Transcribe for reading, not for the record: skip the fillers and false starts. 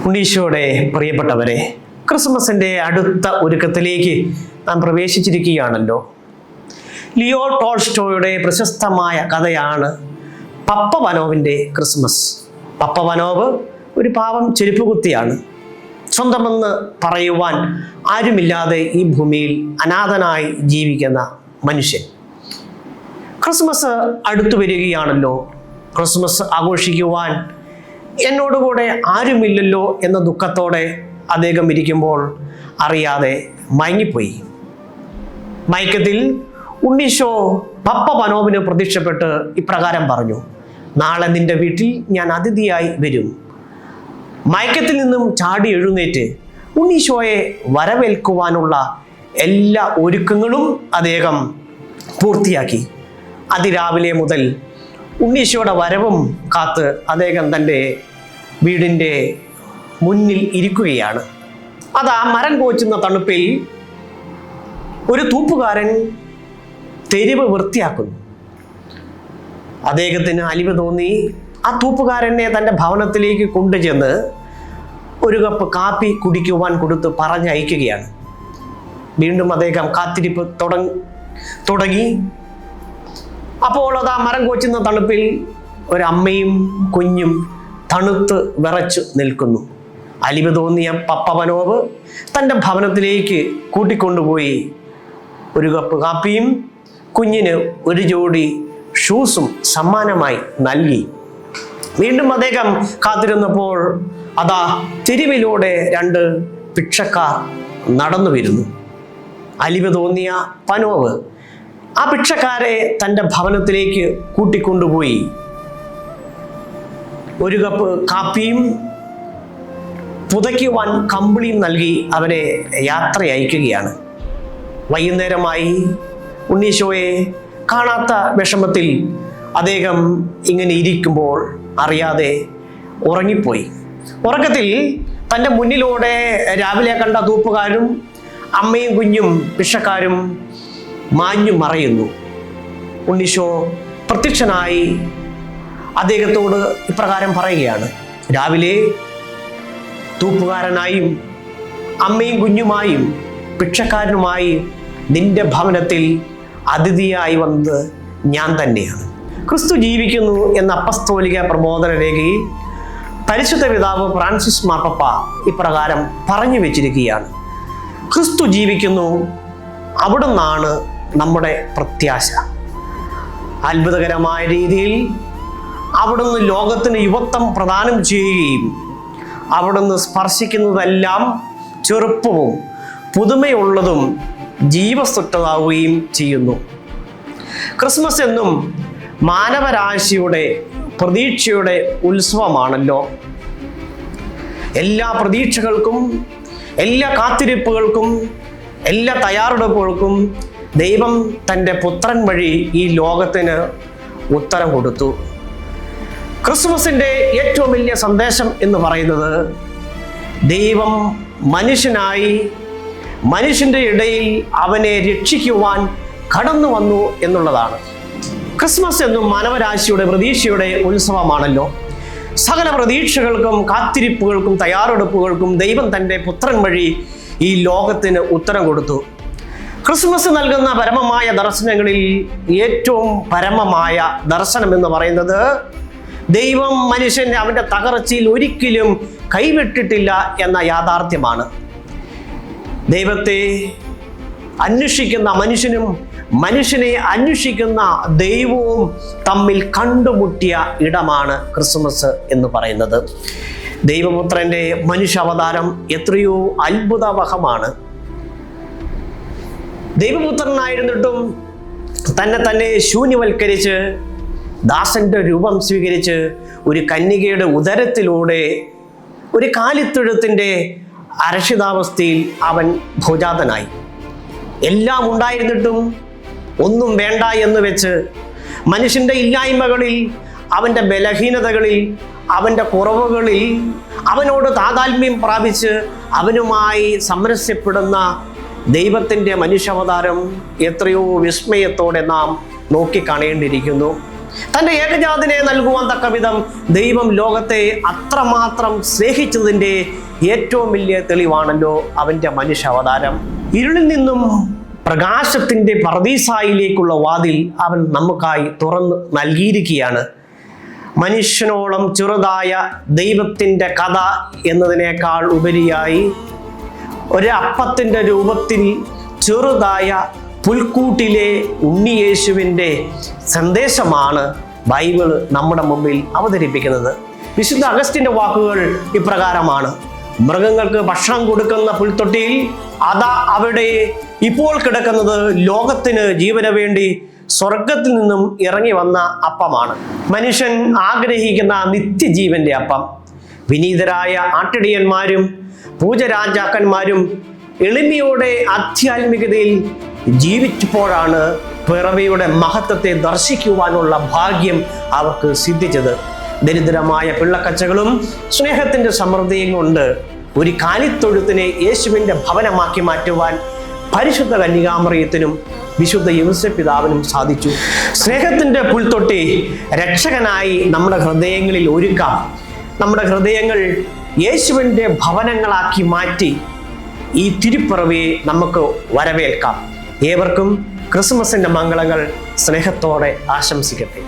ഉണ്ണീശോയുടെ പ്രിയപ്പെട്ടവരെ, ക്രിസ്മസിൻ്റെ അടുത്ത ഒരുക്കത്തിലേക്ക് നാം പ്രവേശിച്ചിരിക്കുകയാണല്ലോ. ലിയോ ടോൾസ്റ്റോയുടെ പ്രശസ്തമായ കഥയാണ് പപ്പവനോവിൻ്റെ ക്രിസ്മസ്. പപ്പവനോവ് ഒരു പാവം ചെരുപ്പുകുത്തിയാണ്. സ്വന്തമെന്ന് പറയുവാൻ ആരുമില്ലാതെ ഈ ഭൂമിയിൽ അനാഥനായി ജീവിക്കുന്ന മനുഷ്യൻ. ക്രിസ്മസ് അടുത്തു വരികയാണല്ലോ. ക്രിസ്മസ് ആഘോഷിക്കുവാൻ എന്നോടുകൂടെ ആരുമില്ലല്ലോ എന്ന ദുഃഖത്തോടെ അദ്ദേഹം ഇരിക്കുമ്പോൾ അറിയാതെ മയങ്ങിപ്പോയി. മയക്കത്തിൽ ഉണ്ണീശോ പപ്പവനോവിന് പ്രത്യക്ഷപ്പെട്ട് ഇപ്രകാരം പറഞ്ഞു: നാളെ നിന്റെ വീട്ടിൽ ഞാൻ അതിഥിയായി വരും. മയക്കത്തിൽ നിന്നും ചാടി എഴുന്നേറ്റ് ഉണ്ണീശോയെ വരവേൽക്കുവാനുള്ള എല്ലാ ഒരുക്കങ്ങളും അദ്ദേഹം പൂർത്തിയാക്കി. അതിരാവിലെ മുതൽ ഉണ്ണീശോയുടെ വരവും കാത്ത് അദ്ദേഹം തൻ്റെ വീടിൻ്റെ മുന്നിൽ ഇരിക്കുകയാണ്. അതാ മരം കോച്ചുന്ന തണുപ്പിൽ ഒരു തൂപ്പുകാരൻ തെരുവ് വൃത്തിയാക്കുന്നു. അദ്ദേഹത്തിന് അലിവ് തോന്നി ആ തൂപ്പുകാരനെ തൻ്റെ ഭവനത്തിലേക്ക് കൊണ്ടുചെന്ന് ഒരു കപ്പ് കാപ്പി കുടിക്കുവാൻ കൊടുത്ത് പറഞ്ഞയക്കുകയാണ്. വീണ്ടും അദ്ദേഹം കാത്തിരിപ്പ് തുടങ്ങി. അപ്പോൾ അതാ മരം കോച്ചുന്ന തണുപ്പിൽ ഒരമ്മയും കുഞ്ഞും തണുത്ത് വിറച്ചു നിൽക്കുന്നു. അലിവ് തോന്നിയ പപ്പവനോവ് തൻ്റെ ഭവനത്തിലേക്ക് കൂട്ടിക്കൊണ്ടുപോയി ഒരു കപ്പ് കാപ്പിയും കുഞ്ഞിന് ഒരു ജോഡി ഷൂസും സമ്മാനമായി നൽകി. വീണ്ടും അദ്ദേഹം കാത്തിരുന്നപ്പോൾ അതാ തെരുവിലൂടെ 2 ഭിക്ഷക്കാർ നടന്നു വരുന്നു. അലിവ് തോന്നിയ പനോവ് ആ ഭിക്ഷക്കാരെ തൻ്റെ ഭവനത്തിലേക്ക് കൂട്ടിക്കൊണ്ടുപോയി ഒരു കപ്പ് കാപ്പിയും പുതയ്ക്കുവാൻ കമ്പിളിയും നൽകി അവരെ യാത്ര അയക്കുകയാണ്. വൈകുന്നേരമായി ഉണ്ണീശോയെ കാണാത്ത വിഷമത്തിൽ അദ്ദേഹം ഇങ്ങനെ ഇരിക്കുമ്പോൾ അറിയാതെ ഉറങ്ങിപ്പോയി. ഉറക്കത്തിൽ തൻ്റെ മുന്നിലൂടെ രാവിലെ കണ്ട തൂപ്പുകാരും അമ്മയും കുഞ്ഞും ഭിക്ഷക്കാരും മാഞ്ഞു മറയുന്നു. ഉണ്ണീശോ പ്രത്യക്ഷനായി അദ്ദേഹത്തോട് ഇപ്രകാരം പറയുകയാണ്: രാവിലെ തൂപ്പുകാരനായും അമ്മയും കുഞ്ഞുമായും ഭിക്ഷക്കാരനുമായി നിന്റെ ഭവനത്തിൽ അതിഥിയായി വന്നത് ഞാൻ തന്നെയാണ്. ക്രിസ്തു ജീവിക്കുന്നു എന്ന അപ്പസ്തോലിക പ്രബോധന രേഖയിൽ പരിശുദ്ധ പിതാവ് ഫ്രാൻസിസ് മാർപ്പാപ്പ ഇപ്രകാരം പറഞ്ഞു വെച്ചിരിക്കുകയാണ്: ക്രിസ്തു ജീവിക്കുന്നു, അവിടുന്നാണ് നമ്മുടെ പ്രത്യാശ. അത്ഭുതകരമായ രീതിയിൽ അവിടുന്ന് ലോകത്തിന് യുവത്വം പ്രദാനം ചെയ്യുകയും അവിടുന്ന് സ്പർശിക്കുന്നതെല്ലാം ചെറുപ്പവും പുതുമയുള്ളതും ജീവസ്തുട്ടതാവുകയും ചെയ്യുന്നു. ക്രിസ്മസ് എന്നും മാനവരാശിയുടെ പ്രതീക്ഷയുടെ ഉത്സവമാണല്ലോ. എല്ലാ പ്രതീക്ഷകൾക്കും, എല്ലാ കാത്തിരിപ്പുകൾക്കും, എല്ലാ തയ്യാറെടുപ്പുകൾക്കും ദൈവം തൻ്റെ പുത്രൻ വഴി ഈ ലോകത്തിന് ഉത്തരം കൊടുത്തു. ക്രിസ്മസിൻ്റെ ഏറ്റവും വലിയ സന്ദേശം എന്ന് പറയുന്നത് ദൈവം മനുഷ്യനായി മനുഷ്യൻ്റെ ഇടയിൽ അവനെ രക്ഷിക്കുവാൻ കടന്നു വന്നു എന്നുള്ളതാണ്. ക്രിസ്മസ് എന്നും മാനവരാശിയുടെ പ്രതീക്ഷയുടെ ഉത്സവമാണല്ലോ. സകല പ്രതീക്ഷകൾക്കും കാത്തിരിപ്പുകൾക്കും തയ്യാറെടുപ്പുകൾക്കും ദൈവം തൻ്റെ പുത്രൻ വഴി ഈ ലോകത്തിന് ഉത്തരം കൊടുത്തു. ക്രിസ്മസ് നൽകുന്ന പരമമായ ദർശനങ്ങളിൽ ഏറ്റവും പരമമായ ദർശനം എന്ന് പറയുന്നത് ദൈവം മനുഷ്യനെ അവൻ്റെ തകർച്ചയിൽ ഒരിക്കലും കൈവിട്ടിട്ടില്ല എന്ന യാഥാർത്ഥ്യമാണ്. ദൈവത്തെ അന്വേഷിക്കുന്ന മനുഷ്യനും മനുഷ്യനെ അന്വേഷിക്കുന്ന ദൈവവും തമ്മിൽ കണ്ടുമുട്ടിയ ഇടമാണ് ക്രിസ്മസ് എന്ന് പറയുന്നത്. ദൈവപുത്രൻ്റെ മനുഷ്യാവതാരം എത്രയോ അത്ഭുതവഹമാണ്. ദൈവപുത്രനായിരുന്നിട്ടും തന്നെ ശൂന്യവൽക്കരിച്ച് ദാസന്റെ രൂപം സ്വീകരിച്ച് ഒരു കന്യകയുടെ ഉദരത്തിലൂടെ ഒരു കാലിത്തൊഴുത്തിൻ്റെ അരക്ഷിതാവസ്ഥയിൽ അവൻ ഭോജാതനായി. എല്ലാം ഉണ്ടായിരുന്നിട്ടും ഒന്നും വേണ്ട എന്ന് വെച്ച് മനുഷ്യൻ്റെ ഇല്ലായ്മകളിൽ, അവൻ്റെ ബലഹീനതകളിൽ, അവൻ്റെ കുറവുകളിൽ അവനോട് താതാത്മ്യം പ്രാപിച്ച് അവനുമായി സമരസ്യപ്പെടുന്ന ദൈവത്തിൻ്റെ മനുഷ്യാവതാരം എത്രയോ വിസ്മയത്തോടെ നാം നോക്കിക്കാണേണ്ടിയിരിക്കുന്നു. തൻ്റെ ഏകജാതനെ നൽകുവാൻ തക്ക വിധം ദൈവം ലോകത്തെ അത്രമാത്രം സ്നേഹിച്ചതിൻ്റെ ഏറ്റവും വലിയ തെളിവാണല്ലോ അവൻ്റെ മനുഷ്യ അവതാരം. ഇരുളിൽ നിന്നും പ്രകാശത്തിൻ്റെ പർദീസായിലേക്കുള്ള വാതിൽ അവൻ നമുക്കായി തുറന്ന് നൽകിയിരിക്കുകയാണ്. മനുഷ്യനോളം ചെറുതായ ദൈവത്തിൻ്റെ കഥ എന്നതിനേക്കാൾ ഉപരിയായി ഒരു അപ്പത്തിൻ്റെ രൂപത്തിൽ ചെറുതായ പുൽക്കൂട്ടിലെ ഉണ്ണിയേശുവിൻ്റെ സന്ദേശമാണ് ബൈബിൾ നമ്മുടെ മുമ്പിൽ അവതരിപ്പിക്കുന്നത്. വിശുദ്ധ അഗസ്റ്റിൻ്റെ വാക്കുകൾ ഇപ്രകാരമാണ്: മൃഗങ്ങൾക്ക് ഭക്ഷണം കൊടുക്കുന്ന പുൽത്തൊട്ടിയിൽ അതാ അവിടെ ഇപ്പോൾ കിടക്കുന്നത് ലോകത്തിന് ജീവന് വേണ്ടി സ്വർഗത്തിൽ നിന്നും ഇറങ്ങി വന്ന അപ്പമാണ്. മനുഷ്യൻ ആഗ്രഹിക്കുന്ന നിത്യജീവന്റെ അപ്പം. വിനീതരായ ആട്ടിടയന്മാരും പൂജരാജാക്കന്മാരും എളിമയോടെ ആധ്യാത്മികതയിൽ ജീവിച്ചപ്പോഴാണ് പിറവിയുടെ മഹത്വത്തെ ദർശിക്കുവാനുള്ള ഭാഗ്യം അവർക്ക് സിദ്ധിച്ചത്. ദരിദ്രമായ പിള്ളക്കച്ചകളും സ്നേഹത്തിൻ്റെ സമൃദ്ധിയും കൊണ്ട് ഒരു കാലിത്തൊഴുത്തിനെ യേശുവിൻ്റെ ഭവനമാക്കി മാറ്റുവാൻ പരിശുദ്ധ കന്യകാമറിയത്തിനും വിശുദ്ധ യൗസേപ്പ് പിതാവിനും സാധിച്ചു. സ്നേഹത്തിൻ്റെ പുൽത്തൊട്ടി രക്ഷകനായി നമ്മുടെ ഹൃദയങ്ങളിൽ ഒരുക്കാം. നമ്മുടെ ഹൃദയങ്ങൾ യേശുവിൻ്റെ ഭവനങ്ങളാക്കി മാറ്റി ഈ തിരുപ്പിറവിയെ നമുക്ക് വരവേൽക്കാം. ഏവർക്കും ക്രിസ്മസിൻ്റെ മംഗളങ്ങൾ സ്നേഹത്തോടെ ആശംസിക്കട്ടെ.